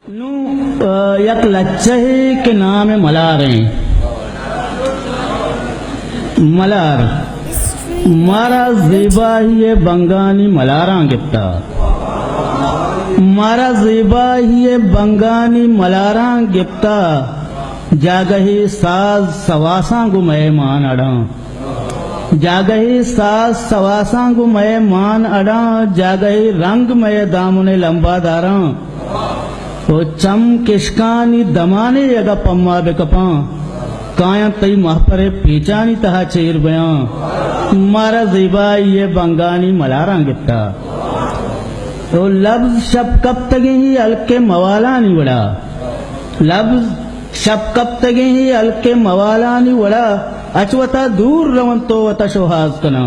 یک لچه کے نام ملار ہیں. ملار مارا زیبا ہی بنگانی ملاراں گپتا. مارا زیبا ہی بنگانی ملاراں گپتا. جاگہی ساز سواساں گو مہمان اڑاں. جاگہی ساز سواساں گو مہمان اڑاں. جاگہی رنگ میں دامنے لمبا داراں. او چم کشکانی دمانے یگا پما بکپاں. کائیں تی محپرے پیچانی تہا چیر بیاں. مارا زیبا یہ بنگانی ملاراں گپتا. تو لفظ شب کب تگیں ہی ہلکے موالانی وڑا. لفظ شب کب تگیں ہی ہلکے موالانی وڑا. اچوتا دور رون تو وتا شوہاز کنا.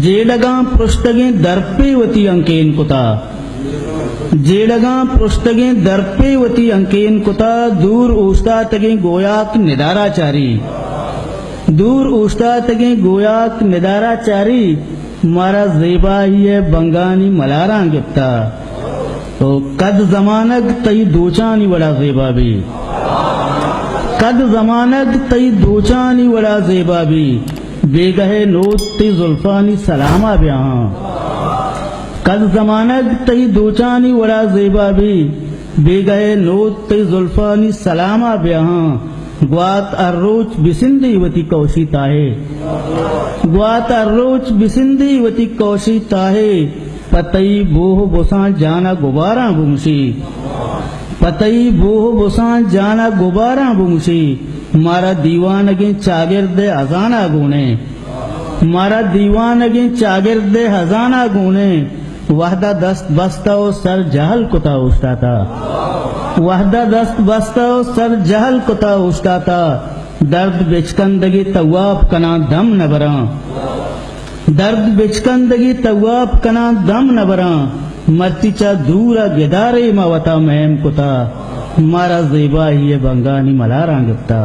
جیڑگاں پرشتگیں درپی وتی انکین کتا. جیڑگاں پرشتگیں درپی وتی انکین کتا. دور اوشتا تگیں گویاک ندارا چاری. دور اوشتا تگیں گویاک ندارا چاری. مارا زیبا ہی بنگانی ملاراں گپتا. تو قد زمانگ تی دوچانی وڑا زیبا بھی. قد زمانگ تی دوچانی وڑا زیبا بھی. بیگہ نوت تی زلفانی سلامہ بیاں. قد زمانگ تی دوچانی وڑا زیبا بھی. بیگہ نوت تی زلفانی سلامہ بیاں. گوات اروچ بسندی وتی کوشی تاہے. گوات اروچ بسندی وتی کوشی تاہے. پتئی بوہ بسان جانا گباراں بمشی. پتئی بوہ بسان جانا گباراں بمشی. مارا دیوانگیں چاگرد ہزانہ گونے. مارا دیوانگیں چاگرد ہزانہ گونے. وحدہ دست بستہ و سر جہل کتا اوشتا تھا. وحدہ دست بستہ و سر جہل کتا اوشتا تھا. درد بچکندگی تواب کنا دم نبراں. درد بچکندگی تواب کنا دم نبراں. مرتی چا دورا گدارے موتا مہم کتا. مارا زیبا ہی بنگانی ملاراں گپتا.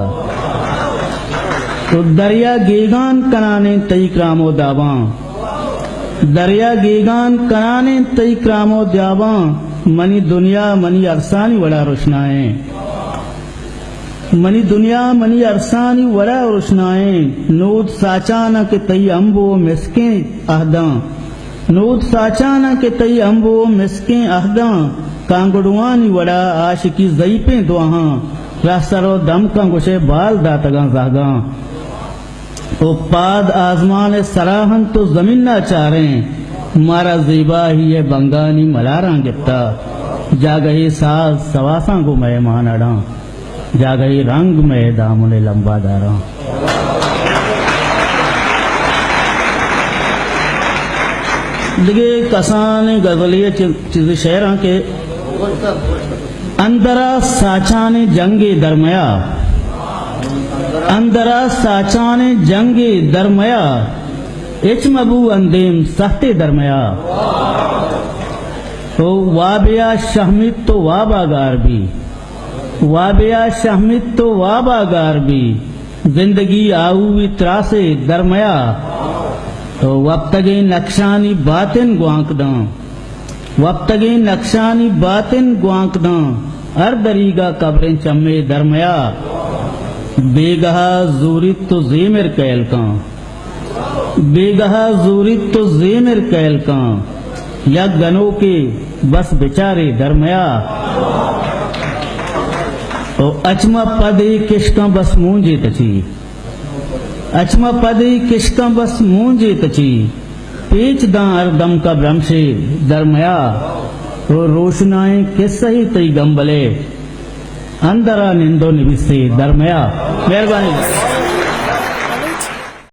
تو دریا گیگان کنانے تی کرامو داباں. دریا گیگان کنانے تی کرامو داباں. منی دنیا منی ارسانی وڑا روشنائیں. منی دنیا منی ارسانی وڑا روشنائیں. نود ساچانا کے تی امبو مسکیں اہداں. نود ساچانا کے تی امبو مسکیں اہداں. کانگڑوانی وڑا عاشقی زیپیں دعاں. رہ سرو دم کا گوشے بال داتگاں زاگاں. او پاد آزمان سراہن تو زمین نہ چاریں. مارا زیبا ہی بنگانی ملاراں گپتا. جاگہی ساز سواساں کو مہمان اڑاں. جاگہی رنگ میں دامنے لمبا داراں. دیکھے کسان غزلیہ چیز شعراں کے اندرا ساچان جنگ درمیا. اندرا ساچان جنگ درمیا. اچ مبو اندیم سخت درمیا. تو وابیا شہمت تو وابا گار بھی. وابیا شہمت تو وابا گار بھی. زندگی آؤ تراسے درمیا. تو وقتگی نقشانی باطن گوانک داں. وقتگی نقشانی باطن گوانک داں. ہر دریگا قبریں چمے درمیا. بیگہا زورت تو زیمر کیل کاں. بیگہا زورت تو زیمر کیل کاں. یک گنو کے بس بچارے درمیا. تو اچما پدی کشکاں بس مونجے تچی. اچما پدی کشکاں بس مونجے تچی. پیچ داں اردم کا برمشے درمیا. تو روشنائیں کس سہی تی گمبلے. اندرا نندو نبیسے درمیا. مہربانی.